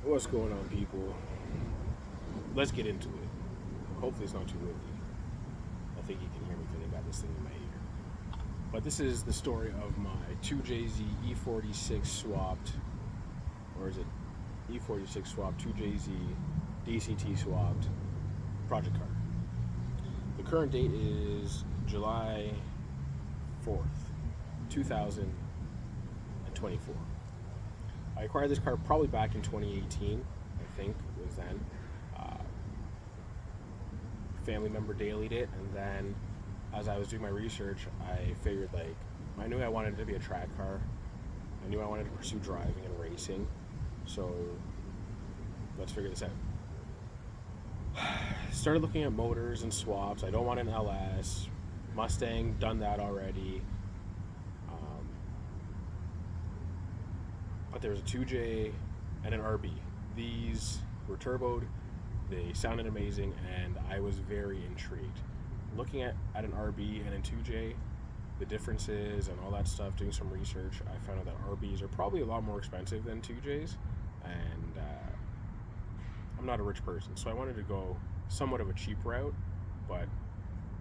What's going on, people? Let's get into it. Hopefully, it's not too windy. I think you can hear me because I got this thing in my ear. But this is the story of my 2JZ E46 swapped, or is it E46 swapped, 2JZ DCT swapped project car. The current date is July 4th, 2024. I acquired this car probably back in 2018, I think was then. Uh, Family member dailied it, and then as I was doing my research, I figured like I knew I wanted it to be a track car. I knew I wanted to pursue driving and racing, so let's figure this out. Started looking at motors and swaps. I don't want an LS. Mustang, done that already. Um, but there was a 2J and an RB. These were turboed. They sounded amazing, and I was very intrigued. Looking at an RB and a 2J, the differences and all that stuff, doing some research, I found out that RBs are probably a lot more expensive than 2Js, and I'm not a rich person, so I wanted to go somewhat of a cheap route, but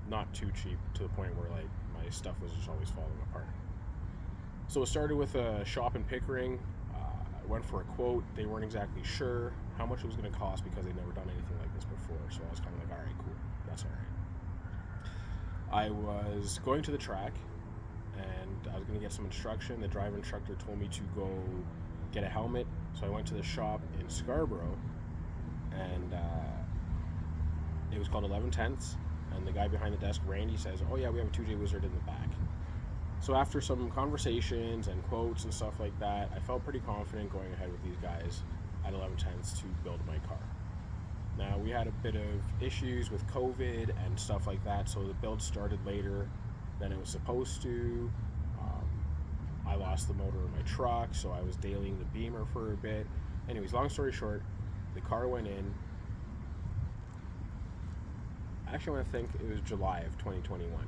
not too cheap to the point where like my stuff was just always falling apart. So it started with a shop in Pickering. I went for a quote. They weren't exactly sure how much it was going to cost because they'd never done anything like this before. So I was kind of like, all right, cool, that's all right. I was going to the track and I was going to get some instruction. The driver instructor told me to go get a helmet. So I went to the shop in Scarborough, and it was called 11 Tenths. And the guy behind the desk, Randy, says, "Oh yeah, we have a 2J Wizard in the back." So after some conversations and quotes and stuff like that, I felt pretty confident going ahead with these guys at 11 Tenths to build my car. Now, we had a bit of issues with COVID and stuff like that, so the build started later than it was supposed to. Um, I lost the motor in my truck, so I was dailying the Beamer for a bit. Anyways, long story short, the car went in. Actually, I want to think it was July of 2021.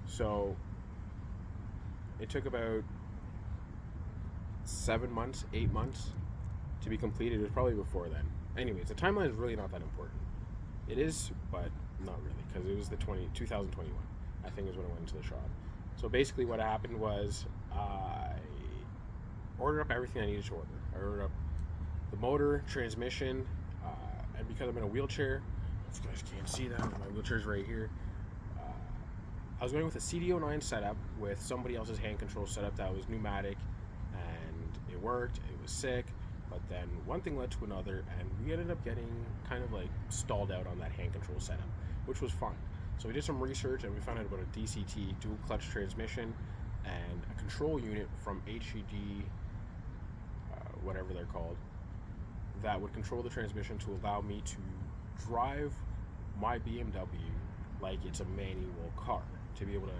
So it took about 7 months, 8 months to be completed. It was probably before then. Anyways, the timeline is really not that important. It is, but not really, because it was the 2021, I think, is when I went into the shop. So basically, what happened was I ordered up everything I needed to order. I ordered up the motor, transmission, and because I'm in a wheelchair, if you guys can't see that, my wheelchair's right here. I was going with a CD09 setup with somebody else's hand control setup that was pneumatic, and it worked. It was sick, but then one thing led to another, and we ended up getting kind of like stalled out on that hand control setup, which was fun. So we did some research, and we found out about a DCT, dual clutch transmission, and a control unit from HED, whatever they're called, that would control the transmission to allow me to drive my BMW like it's a manual car, to be able to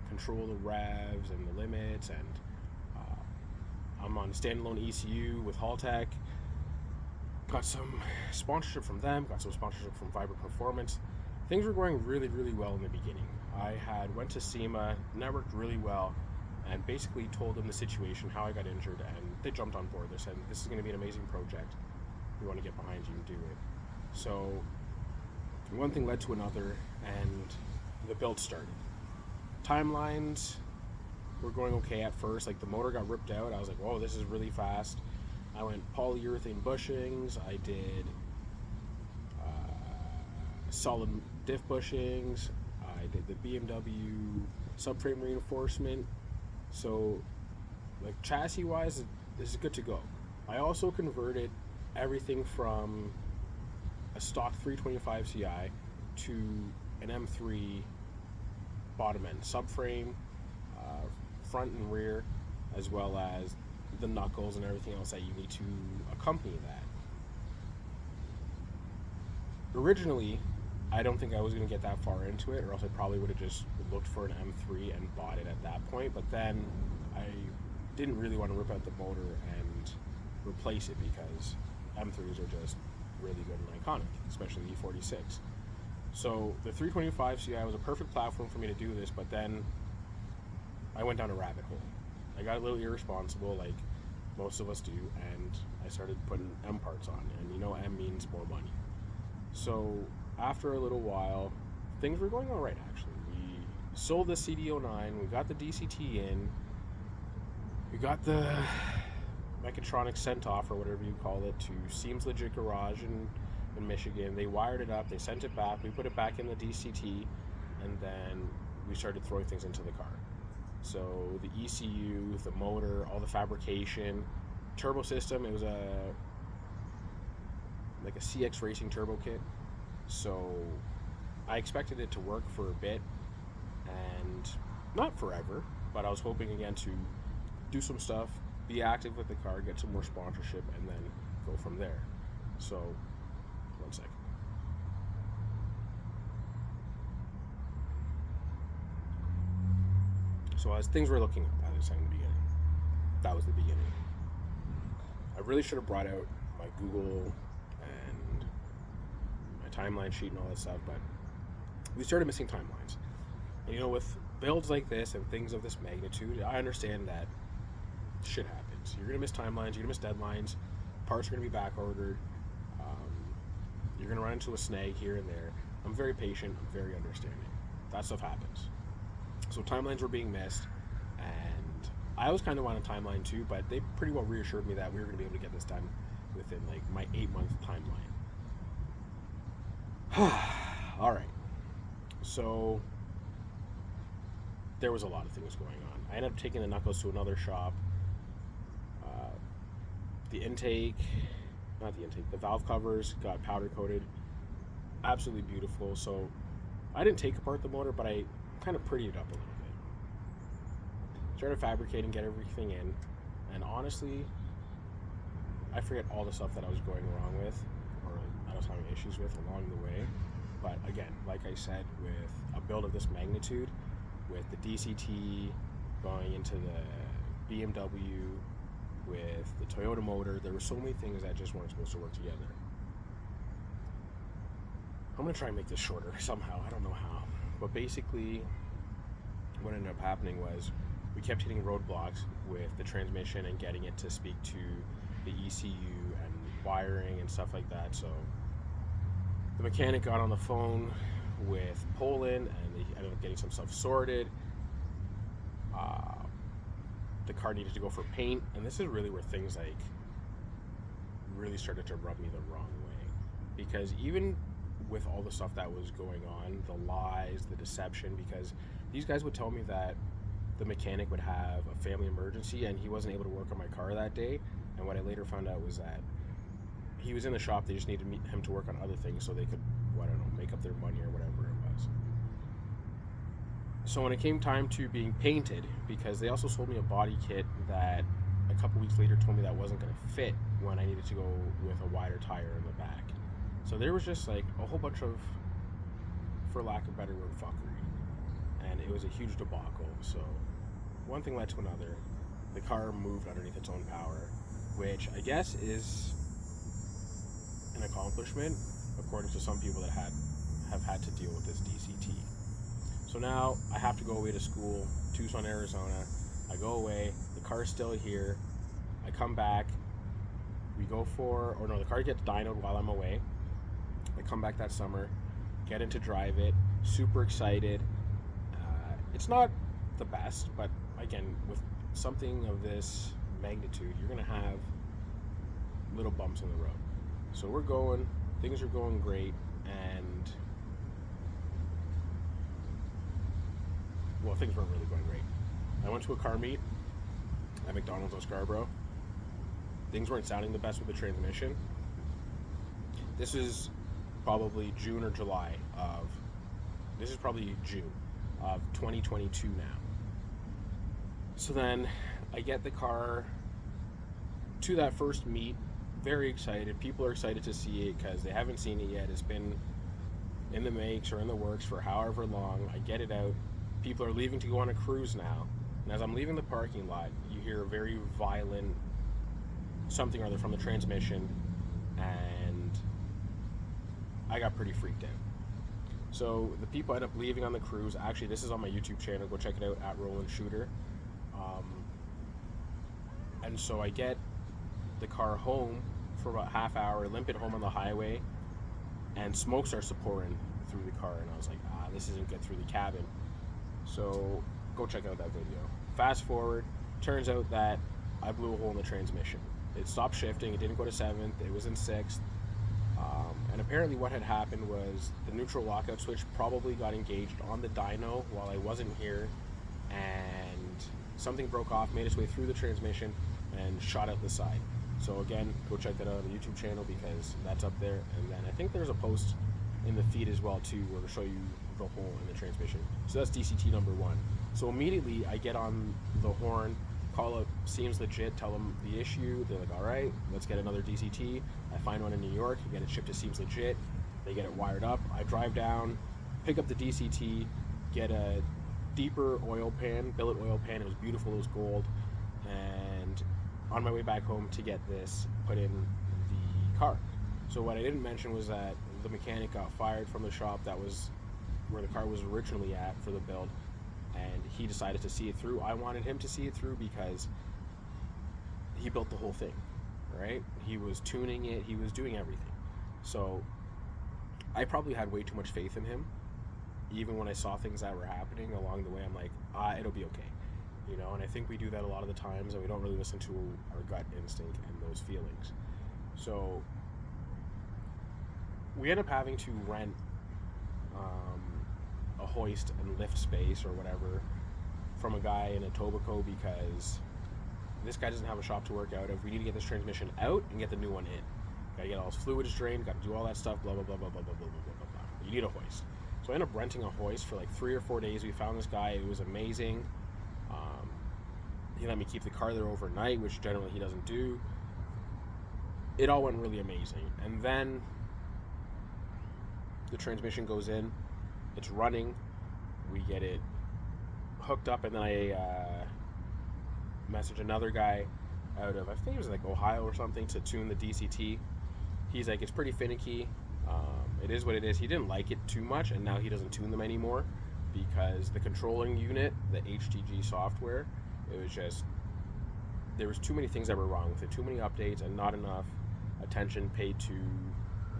control the revs and the limits. And I'm on standalone ECU with Haltech. Got some sponsorship from them, got some sponsorship from Vibrant Performance. Things were going really, really well in the beginning. I had went to SEMA, networked really well, and basically told them the situation, how I got injured, and they jumped on board. They said, "This is going to be an amazing project. We want to get behind you and do it." So one thing led to another, and the build started. Timelines were going okay at first. Like, the motor got ripped out. I was like, "Whoa, this is really fast." I went polyurethane bushings. I did solid diff bushings. I did the BMW subframe reinforcement. So, like, chassis wise, this is good to go. I also converted everything from a stock 325 Ci to an M3 bottom end subframe, front and rear, as well as the knuckles and everything else that you need to accompany that. Originally, I don't think I was going to get that far into it, or else I probably would have just looked for an M3 and bought it at that point. But then I didn't really want to rip out the motor and replace it, because M3s are just really good and iconic, especially the E46. So the 325 Ci was a perfect platform for me to do this, but then I went down a rabbit hole, I got a little irresponsible, like most of us do, and I started putting M parts on, and you know M means more money. So after a little while, things were going all right actually. We sold the CD09, we got the DCT in, we got the mechatronics sent off, or whatever you call it, to Seams Legit Garage in Michigan. They wired it up, they sent it back, we put it back in the DCT, and then we started throwing things into the car. So the ECU, the motor, all the fabrication, turbo system, it was like a CX Racing turbo kit. So I expected it to work for a bit, and not forever, but I was hoping again to do some stuff, be active with the car, get some more sponsorship, and then go from there. So, one second. So as things were looking up, as I was saying in the beginning, that was the beginning. I really should have brought out my Google and my timeline sheet and all that stuff, but we started missing timelines. And you know, with builds like this and things of this magnitude, I understand that shit happens. You're gonna miss timelines, you're gonna miss deadlines, parts are gonna be back ordered, you're gonna run into a snag here and there. I'm very patient, I'm very understanding. That stuff happens. So timelines were being missed, and I was kind of on a timeline too, but they pretty well reassured me that we were going to be able to get this done within like my 8-month timeline. All right. So there was a lot of things going on. I ended up taking the knuckles to another shop. The valve covers got powder coated. Absolutely beautiful. So I didn't take apart the motor, but I kind of prettied it up a little bit. Started fabricating, get everything in, and honestly, I forget all the stuff that I was going wrong with, or I was having issues with along the way. But again, like I said, with a build of this magnitude, with the DCT going into the BMW, with the Toyota motor, there were so many things that just weren't supposed to work together. I'm gonna try and make this shorter somehow, I don't know how. But basically, what ended up happening was we kept hitting roadblocks with the transmission and getting it to speak to the ECU and wiring and stuff like that. So the mechanic got on the phone with Poland, and they ended up getting some stuff sorted. The car needed to go for paint, and this is really where things like really started to rub me the wrong way, because even with all the stuff that was going on, the lies, the deception, because these guys would tell me that the mechanic would have a family emergency and he wasn't able to work on my car that day, and what I later found out was that he was in the shop, they just needed him to work on other things so they could, I don't know, make up their money or whatever it was. So when it came time to being painted, because they also sold me a body kit that a couple weeks later told me that wasn't going to fit when I needed to go with a wider tire in the back. So there was just like a whole bunch of, for lack of a better word, fuckery. And it was a huge debacle. So one thing led to another. The car moved underneath its own power, which I guess is an accomplishment, according to some people that have had to deal with this DCT. So now I have to go away to school, Tucson, Arizona. I go away, the car's still here. I come back, the car gets dynoed while I'm away. I come back that summer, get in to drive it, super excited. It's not the best, but again, with something of this magnitude, you're gonna have little bumps in the road. So we're going, things are going great, and well, things weren't really going great. I went to a car meet at McDonald's on Scarborough. Things weren't sounding the best with the transmission. This is probably June of 2022 now. So then I get the car to that first meet, very excited. People are excited to see it because they haven't seen it yet. It's been in the makes or in the works for however long. I get it out. People are leaving to go on a cruise now. And as I'm leaving the parking lot, you hear a very violent something or other from the transmission, and I got pretty freaked out. So the people end up leaving on the cruise. Actually, this is on my YouTube channel. Go check it out at Roland Shooter. And so I get the car home for about half hour, limp it home on the highway, and smoke starts to pour in through the car. And I was like, this isn't good through the cabin. So go check out that video. Fast forward, turns out that I blew a hole in the transmission. It stopped shifting, it didn't go to 7th, it was in 6th. And apparently what had happened was the neutral lockout switch probably got engaged on the dyno while I wasn't here, and something broke off, made its way through the transmission, and shot out the side. So again, go check that out on the YouTube channel because that's up there. And then I think there's a post in the feed as well too where to show you the hole in the transmission. So that's DCT number 1. So immediately I get on the horn, call up Seems Legit, tell them the issue. They're like, all right, let's get another DCT. I find one in New York, I get it shipped to Seems Legit. They get it wired up. I drive down, pick up the DCT, get a deeper oil pan, billet oil pan. It was beautiful, it was gold. And on my way back home to get this put in the car. So what I didn't mention was that the mechanic got fired from the shop that was where the car was originally at for the build, and he decided to see it through. I wanted him to see it through because he built the whole thing, right? He was tuning it, he was doing everything. So I probably had way too much faith in him. Even when I saw things that were happening along the way, I'm like, it'll be okay. You know, and I think we do that a lot of the times, and we don't really listen to our gut instinct and those feelings. So we end up having to rent a hoist and lift space or whatever from a guy in Etobicoke because this guy doesn't have a shop to work out of. We need to get this transmission out and get the new one in. Gotta get all his fluids drained, gotta do all that stuff, blah, blah, blah, blah, blah, blah, blah, blah, blah, blah. You need a hoist. So I ended up renting a hoist for like 3 or 4 days. We found this guy, it was amazing. He let me keep the car there overnight, which generally he doesn't do. It all went really amazing. And then the transmission goes in, it's running, we get it hooked up, and then I message another guy out of, I think it was like Ohio or something, to tune the DCT. He's like, it's pretty finicky, it is what it is. He didn't like it too much, and now he doesn't tune them anymore because the controlling unit, the HTG software, it was just, there was too many things that were wrong with it, too many updates and not enough attention paid to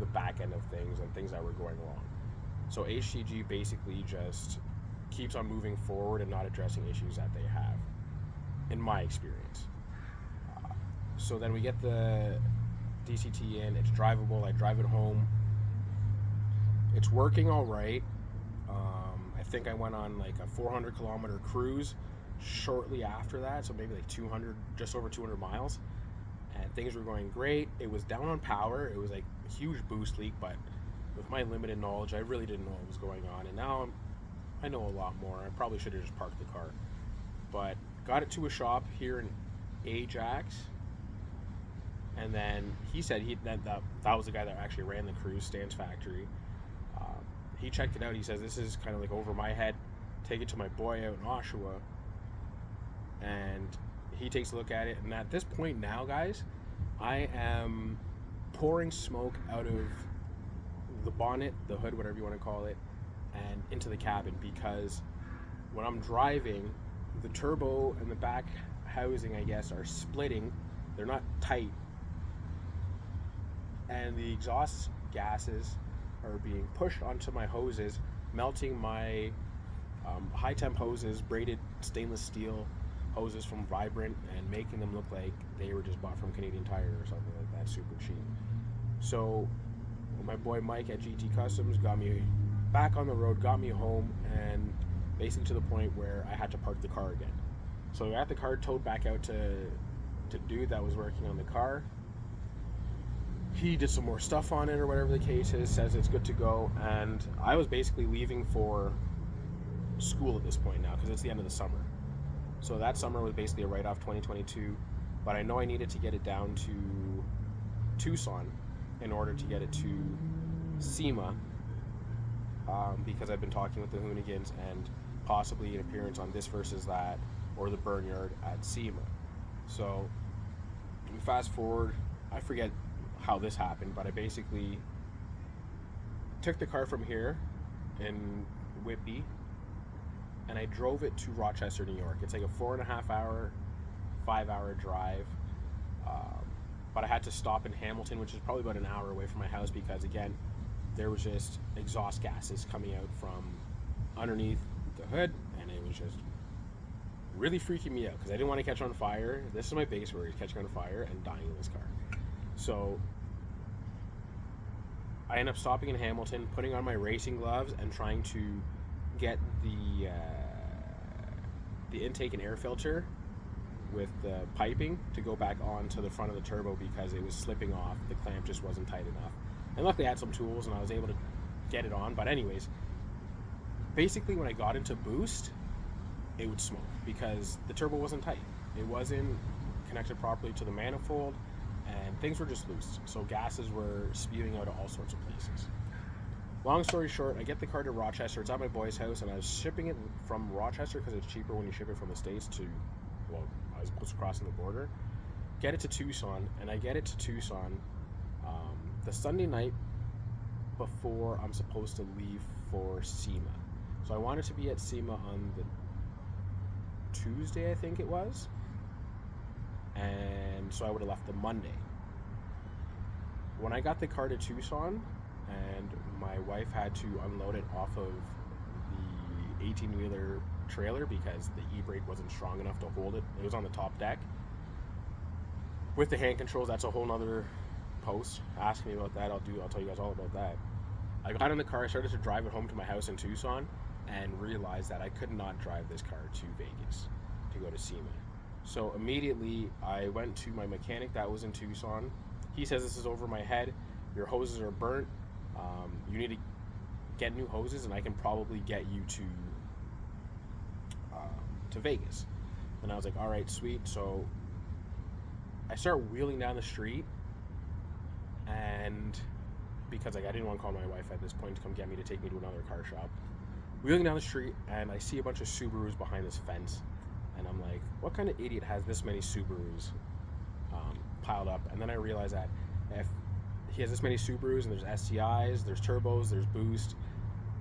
the back end of things and things that were going wrong. So HTG basically just keeps on moving forward and not addressing issues that they have, in my experience. So then we get the DCT in, it's drivable, I drive it home. It's working all right. I think I went on like a 400 kilometer cruise shortly after that, so maybe like 200, just over 200 miles, and things were going great. It was down on power, it was like a huge boost leak, but with my limited knowledge, I really didn't know what was going on, and now I know a lot more. I probably should have just parked the car, but got it to a shop here in Ajax, and then he said that was the guy that actually ran the cruise, Stan's Factory. He checked it out. He says, this is kind of like over my head, take it to my boy out in Oshawa. And he takes a look at it, and at this point now, guys, I am pouring smoke out of the bonnet, the hood, whatever you want to call it, and into the cabin, because when I'm driving, the turbo and the back housing, I guess, are splitting. They're not tight, and the exhaust gases are being pushed onto my hoses, melting my high temp hoses, braided stainless steel hoses from Vibrant, and making them look like they were just bought from Canadian Tire or something like that, super cheap. So my boy Mike at GT Customs got me back on the road, got me home, and basically to the point where I had to park the car again. So I got the car towed back out to dude that was working on the car. He did some more stuff on it or whatever the case is, says it's good to go, and I was basically leaving for school at this point now because it's the end of the summer. So that summer was basically a write-off, 2022, but I know I needed to get it down to Tucson in order to get it to SEMA, because I've been talking with the Hoonigans and possibly an appearance on This Versus That or the Burnyard at SEMA. So fast forward, I forget how this happened, but I basically took the car from here in Whitby and I drove it to Rochester, New York. It's like a 4.5 hour, 5-hour drive. But I had to stop in Hamilton, which is probably about an hour away from my house, because again, there was just exhaust gases coming out from underneath the hood, and it was just really freaking me out because I didn't want to catch on fire. This is my biggest worry, catching on fire and dying in this car. So I end up stopping in Hamilton, putting on my racing gloves, and trying to get the intake and air filter with the piping to go back onto the front of the turbo because it was slipping off. The clamp just wasn't tight enough. And luckily I had some tools and I was able to get it on. But anyways, basically when I got into boost, it would smoke because the turbo wasn't tight. It wasn't connected properly to the manifold, and things were just loose. So gases were spewing out of all sorts of places. Long story short, I get the car to Rochester. It's at my boy's house, and I was shipping it from Rochester because it's cheaper when you ship it from the States to, well, as opposed to crossing the border. Get it to Tucson, and I get it to Tucson the Sunday night before I'm supposed to leave for SEMA. So I wanted to be at SEMA on the Tuesday, I think it was, and so I would have left the Monday. When I got the car to Tucson, and my wife had to unload it off of the 18-wheeler trailer because the e-brake wasn't strong enough to hold it. It was on the top deck. With the hand controls, that's a whole nother post. Ask me about that. I'll tell you guys all about that. I got in the car, I started to drive it home to my house in Tucson, and realized that I could not drive this car to Vegas to go to SEMA. So immediately I went to my mechanic that was in Tucson. He says, this is over my head. Your hoses are burnt. You need to get new hoses, and I can probably get you to Vegas. And I was like, all right, sweet. So I start wheeling down the street, and because I didn't want to call my wife at this point to come get me to take me to another car shop. Wheeling down the street, and I see a bunch of Subarus behind this fence, and I'm like, what kind of idiot has this many Subarus piled up? And then I realize that if he has this many Subarus, and there's STIs, there's turbos, there's boost,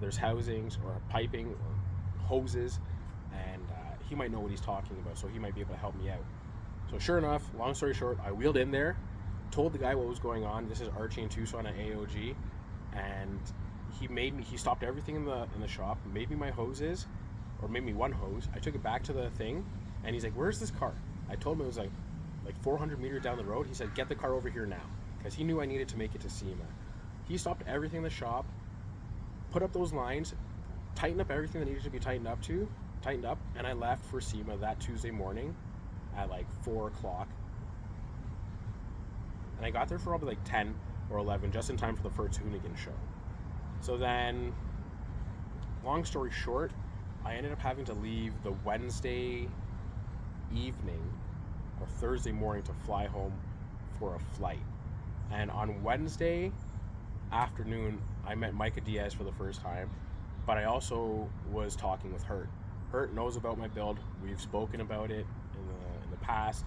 there's housings or piping or hoses, and he might know what he's talking about, so he might be able to help me out. So sure enough, long story short, I wheeled in there, told the guy what was going on. This is Archie in Tucson at AOG, and he stopped everything in the shop, made me my hoses, or made me one hose. I took it back to the thing, and he's like, where's this car? I told him it was like 400 meters down the road. He said, get the car over here now, because he knew I needed to make it to SEMA. He stopped everything in the shop, put up those lines, tightened up everything that needed to be tightened up, and I left for SEMA that Tuesday morning at like 4 o'clock. And I got there for probably like 10 or 11, just in time for the first Hoonigan show. So then, long story short, I ended up having to leave the Wednesday evening or Thursday morning to fly home for a flight. And on Wednesday afternoon, I met Micah Diaz for the first time, but I also was talking with Hurt. Hurt knows about my build. We've spoken about it in the past.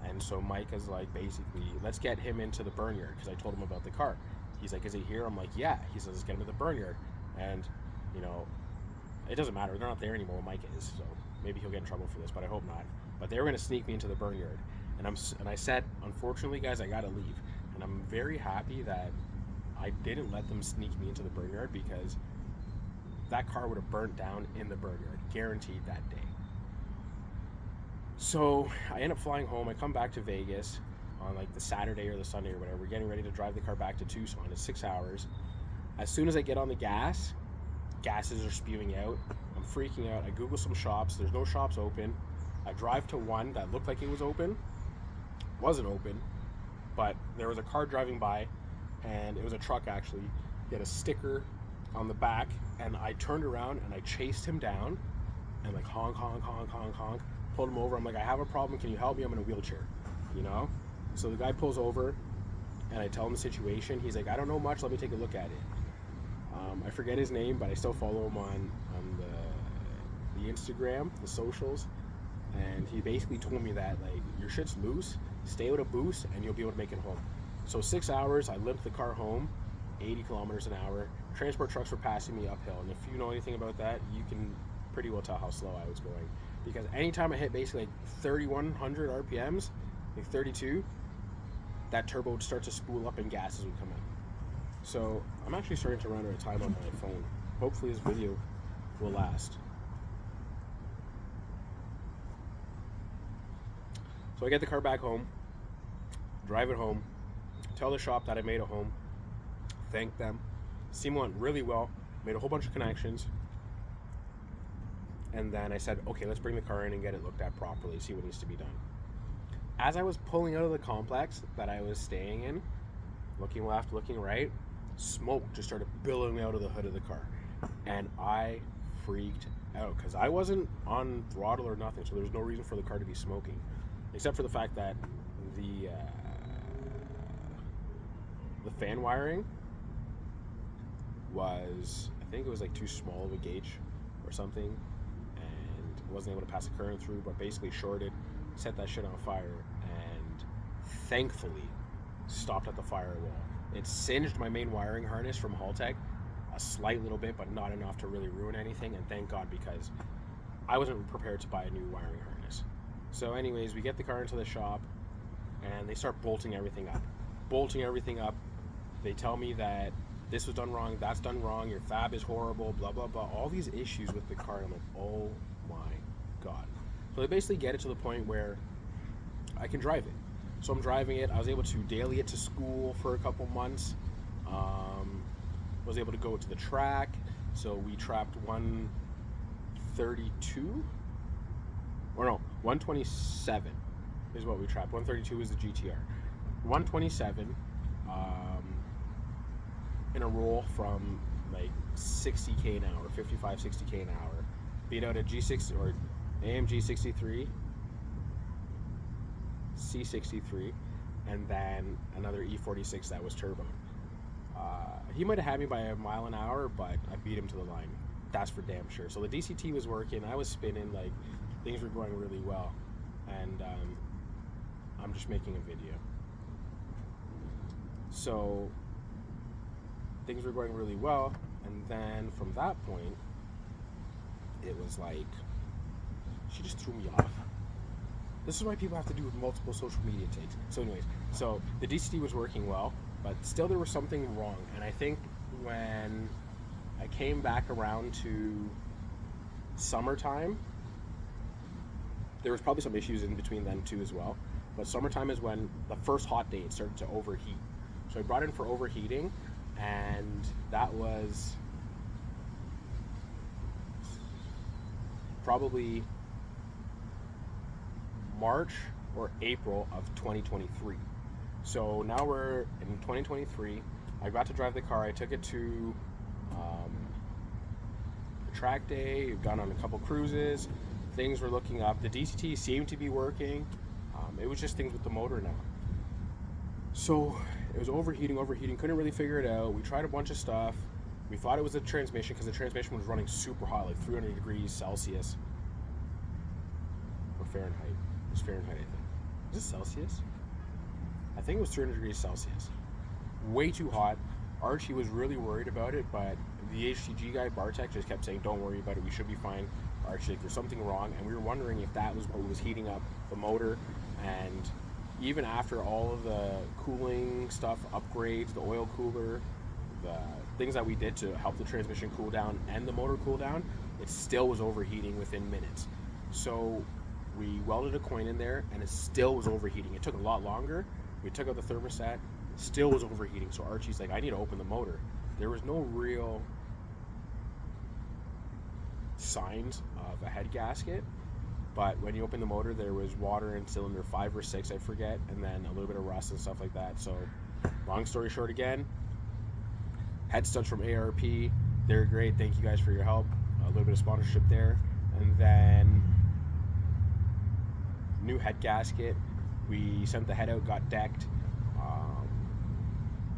And so Micah's like, basically, let's get him into the burn yard, because I told him about the car. He's like, is he here? I'm like, yeah. He says, let's get him to the burn yard. And, it doesn't matter. They're not there anymore when Micah is, so maybe he'll get in trouble for this, but I hope not. But they were going to sneak me into the burn yard. And I said, unfortunately, guys, I got to leave. And I'm very happy that I didn't let them sneak me into the burn yard, because that car would have burnt down in the burn yard, guaranteed that day. So I end up flying home. I come back to Vegas on like the Saturday or the Sunday or whatever. We're getting ready to drive the car back to Tucson. It's 6 hours. As soon as I get on the gas, gases are spewing out. I'm freaking out. I Google some shops. There's no shops open. I drive to one that looked like it was open. Wasn't open, but there was a car driving by, and it was a truck actually. He had a sticker on the back, and I turned around and I chased him down and like honk, honk, honk, honk, honk. Pulled him over. I'm like, I have a problem. Can you help me? I'm in a wheelchair, So the guy pulls over, and I tell him the situation. He's like, I don't know much. Let me take a look at it. I forget his name, but I still follow him on the Instagram, the socials. And he basically told me that, like, your shit's loose. Stay with a boost, and you'll be able to make it home. So 6 hours, I limped the car home, 80 kilometers an hour. Transport trucks were passing me uphill. And if you know anything about that, you can pretty well tell how slow I was going. because anytime I hit basically like 3,100 RPMs, like 32, that turbo would start to spool up and gases would come out. So I'm actually starting to run out of time on my phone. Hopefully this video will last. So I get the car back home, drive it home, tell the shop that I made it home, thank them. SEMA went really well, made a whole bunch of connections, and then I said, okay, let's bring the car in and get it looked at properly, see what needs to be done. As I was pulling out of the complex that I was staying in, looking left, looking right, smoke just started billowing out of the hood of the car, and I freaked out because I wasn't on throttle or nothing, so there was no reason for the car to be smoking, except for the fact that the fan wiring was, I think it was like too small of a gauge or something, and wasn't able to pass the current through, but basically shorted, set that shit on fire, and thankfully stopped at the firewall. It singed my main wiring harness from Haltech a slight little bit, but not enough to really ruin anything, and thank God, because I wasn't prepared to buy a new wiring harness. So anyways, we get the car into the shop, and they start bolting everything up. They tell me that this was done wrong, that's done wrong, your fab is horrible, blah, blah, blah. All these issues with the car. I'm like, oh my God. So they basically get it to the point where I can drive it. So I'm driving it. I was able to daily it to school for a couple months. Was able to go to the track. So we trapped 132? Or no, 127 is what we trapped. 132 is the GTR. 127 in a roll from like 60k an hour, 55, 60k an hour. Beat out a G6 or AMG 63, C63, and then another E46 that was turbo. He might have had me by a mile an hour, but I beat him to the line. That's for damn sure. So the DCT was working. I was spinning, like things were going really well, and I'm just making a video. So things were going really well, and then from that point, it was like she just threw me off. This is why people have to do multiple social media takes. So anyways, so the DCT was working well, but still there was something wrong. And I think when I came back around to summertime, there was probably some issues in between then too as well. But summertime is when the first hot day it started to overheat. So I brought in for overheating, and that was probably March or April of 2023. So now we're in 2023. I got to drive the car. I took it to a track day. We've gone on a couple cruises. Things were looking up. The DCT seemed to be working. It was just things with the motor now. So it was overheating, couldn't really figure it out. We tried a bunch of stuff. We thought it was the transmission because the transmission was running super hot, like 300 degrees Celsius. Or Fahrenheit. It was Fahrenheit, I think. Was it Celsius? I think it was 300 degrees Celsius. Way too hot. Archie was really worried about it, but the HTG guy, Bartek, just kept saying, don't worry about it, we should be fine. Archie, like, there's something wrong, and we were wondering if that was what was heating up the motor. And even after all of the cooling stuff, upgrades, the oil cooler, the things that we did to help the transmission cool down and the motor cool down, it still was overheating within minutes. So we welded a coin in there, and it still was overheating. It took a lot longer. We took out the thermostat, still was overheating. So Archie's like, I need to open the motor. There was no real signs of a head gasket, but when you open the motor, there was water in cylinder 5 or 6, I forget, and then a little bit of rust and stuff like that. So long story short, again, head studs from ARP, they're great. Thank you guys for your help. A little bit of sponsorship there. And then new head gasket. We sent the head out, got decked,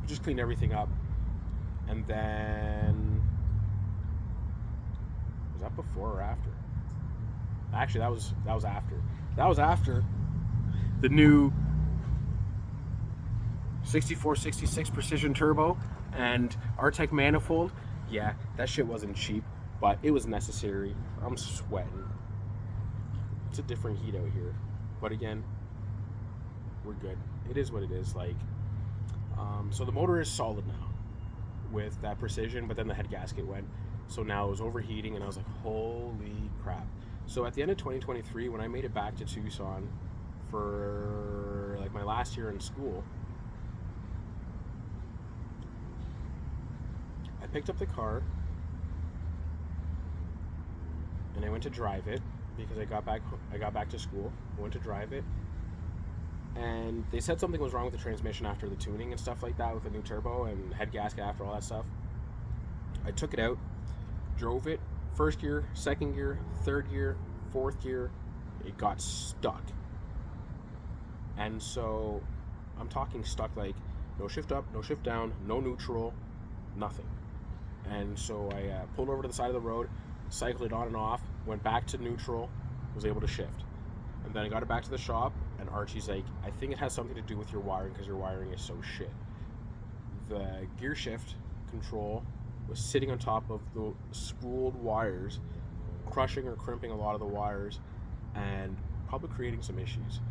just cleaned everything up. And then, was that before or after? Actually, that was after. That was after the new 6466 Precision Turbo and Artec manifold. Yeah, that shit wasn't cheap, but it was necessary. I'm sweating. It's a different heat out here, but again, we're good. It is what it is. Like, so the motor is solid now with that precision, but then the head gasket went, so now it was overheating, and I was like, holy crap. So at the end of 2023, when I made it back to Tucson for like my last year in school, I picked up the car and I went to drive it because I got back to school. I went to drive it, and they said something was wrong with the transmission after the tuning and stuff like that with the new turbo and head gasket after all that stuff. I took it out, drove it, first gear, second gear, third gear, fourth gear, it got stuck. And so I'm talking stuck, like no shift up, no shift down, no neutral, nothing. And so I pulled over to the side of the road, cycled it on and off, went back to neutral, was able to shift. And then I got it back to the shop, and Archie's like, I think it has something to do with your wiring because your wiring is so shit. The gear shift control was sitting on top of the spooled wires, crushing or crimping a lot of the wires, and probably creating some issues.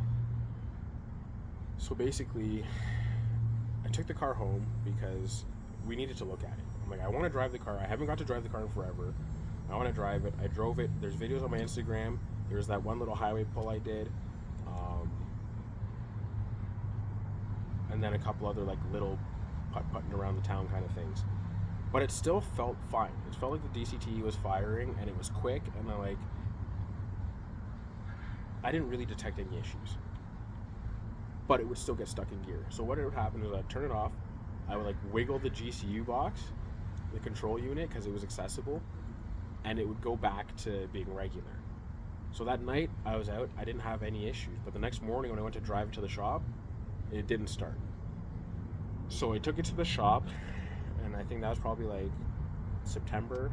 So basically, I took the car home because we needed to look at it. I'm like, I want to drive the car. I haven't got to drive the car in forever. I want to drive it. I drove it. There's videos on my Instagram. There's that one little highway pull I did. And then a couple other like little putting around the town kind of things. But it still felt fine. It felt like the DCT was firing and it was quick, and I didn't really detect any issues. But it would still get stuck in gear. So what would happen is I'd turn it off, I would like wiggle the GCU box, the control unit, because it was accessible, and it would go back to being regular. So that night I was out, I didn't have any issues, but the next morning when I went to drive it to the shop, it didn't start. So I took it to the shop, and I think that was probably like September,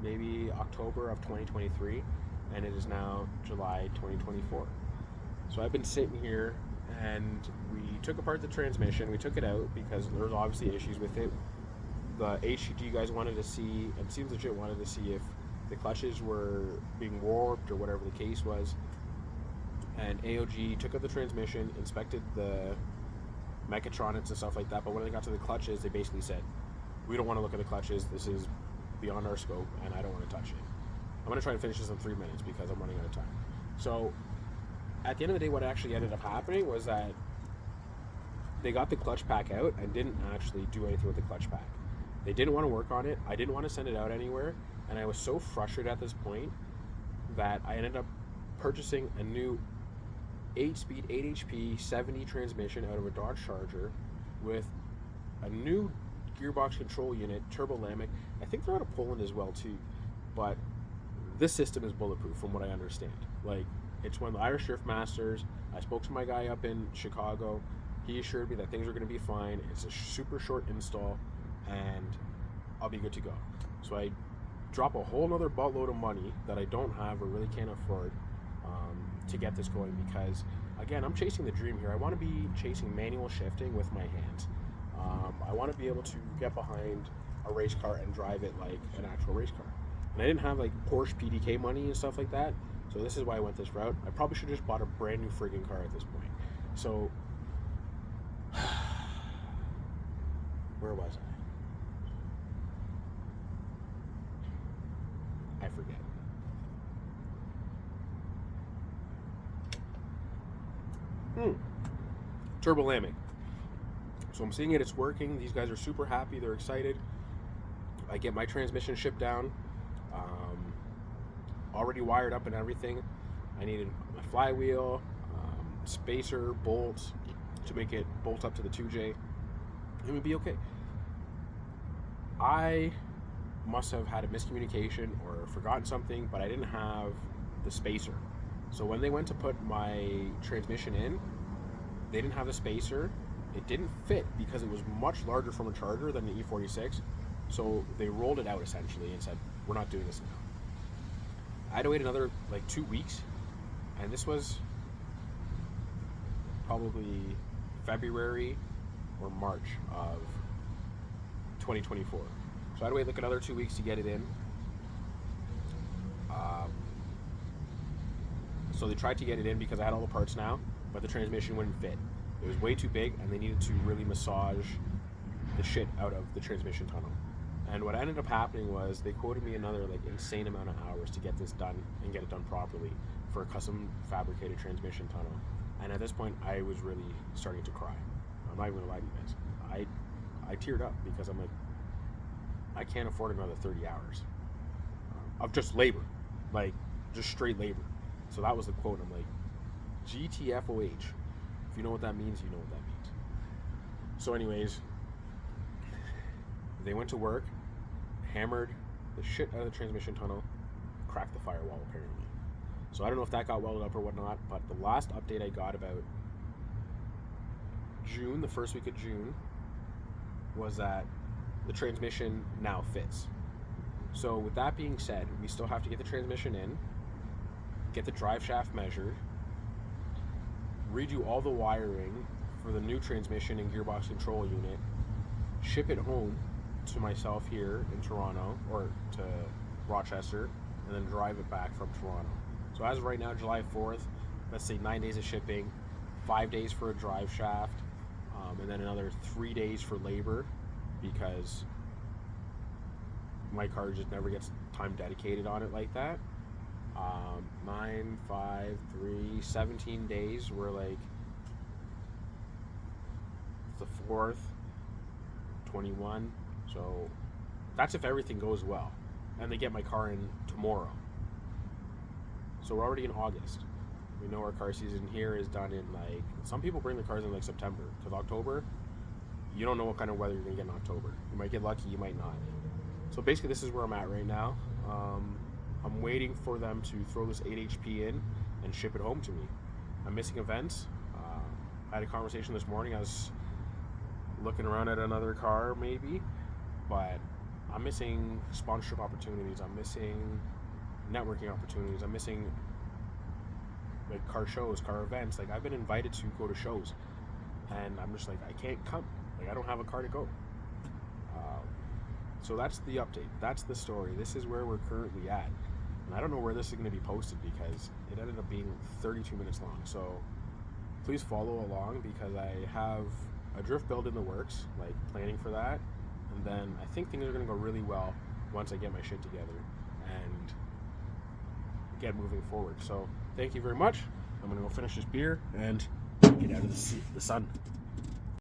maybe October of 2023, and it is now July 2024. So I've been sitting here, and we took apart the transmission. We took it out because there was obviously issues with it. The HUD guys wanted to see, and Seems Legit wanted to see if the clutches were being warped or whatever the case was. And AOG took out the transmission, inspected the mechatronics and stuff like that, but when they got to the clutches, they basically said, we don't want to look at the clutches, this is beyond our scope, and I don't want to touch it. I'm going to try and finish this in 3 minutes because I'm running out of time. So at the end of the day, what actually ended up happening was that they got the clutch pack out and didn't actually do anything with the clutch pack. They didn't want to work on it. I didn't want to send it out anywhere, and I was so frustrated at this point that I ended up purchasing a new 8-speed 8 HP 70 transmission out of a Dodge Charger with a new gearbox control unit, turbo Lamech. I think they're out of Poland as well too, but this system is bulletproof from what I understand. Like, it's one of the Irish Drift Masters. I spoke to my guy up in Chicago. He assured me that things are going to be fine. It's a super short install, and I'll be good to go. So I drop a whole nother buttload of money that I don't have or really can't afford to get this going, because again, I'm chasing the dream here. I want to be chasing manual shifting with my hands. I want to be able to get behind a race car and drive it like an actual race car. And I didn't have like Porsche PDK money and stuff like that, so this is why I went this route. I probably should have just bought a brand new friggin' car at this point. So where was I forget. Turbo Lamech. So I'm seeing it, it's working. These guys are super happy, they're excited. I get my transmission shipped down, already wired up and everything. I needed my flywheel, spacer, bolts to make it bolt up to the 2J. It would be okay. I must have had a miscommunication or forgotten something, but I didn't have the spacer. So when they went to put my transmission in, they didn't have the spacer. It didn't fit because it was much larger from a Charger than the e46. So they rolled it out essentially and said, we're not doing this now. I had to wait another like 2 weeks, and this was probably February or March of 2024. So I had to wait like another 2 weeks to get it in. So they tried to get it in because I had all the parts now, but the transmission wouldn't fit. It was way too big, and they needed to really massage the shit out of the transmission tunnel. And what ended up happening was they quoted me another like insane amount of hours to get this done and get it done properly for a custom fabricated transmission tunnel. And at this point, I was really starting to cry. I'm not even gonna lie to you guys. I teared up because I'm like, I can't afford another 30 hours of just labor, like just straight labor. So that was the quote. I'm like, GTFOH. If you know what that means, you know what that means. So anyways, they went to work, hammered the shit out of the transmission tunnel, cracked the firewall apparently. So I don't know if that got welded up or whatnot, but the last update I got about June, the first week of June, was that the transmission now fits. So with that being said, we still have to get the transmission in, get the drive shaft measured, redo all the wiring for the new transmission and gearbox control unit, ship it home to myself here in Toronto or to Rochester, and then drive it back from Toronto. So as of right now, July 4th, let's say 9 days of shipping, 5 days for a drive shaft, and then another 3 days for labor, because my car just never gets time dedicated on it like that. 9, 5, 3, 17 days. We're like the 4th, 21. So that's if everything goes well. And they get my car in tomorrow. So we're already in August. We know our car season here is done in like, some people bring their cars in like September, because October, you don't know what kind of weather you're gonna get in October. You might get lucky, you might not. So basically this is where I'm at right now. I'm waiting for them to throw this 8 HP in and ship it home to me. I'm missing events. I had a conversation this morning. I was looking around at another car maybe, but I'm missing sponsorship opportunities. I'm missing networking opportunities. I'm missing like car shows, car events. Like I've been invited to go to shows, and I'm just like, I can't come. Like I don't have a car to go. So that's the update. That's the story. This is where we're currently at. And I don't know where this is going to be posted because it ended up being 32 minutes long. So please follow along because I have a drift build in the works, like planning for that. And then I think things are going to go really well once I get my shit together and get moving forward. So thank you very much. I'm going to go finish this beer and get out of the sun.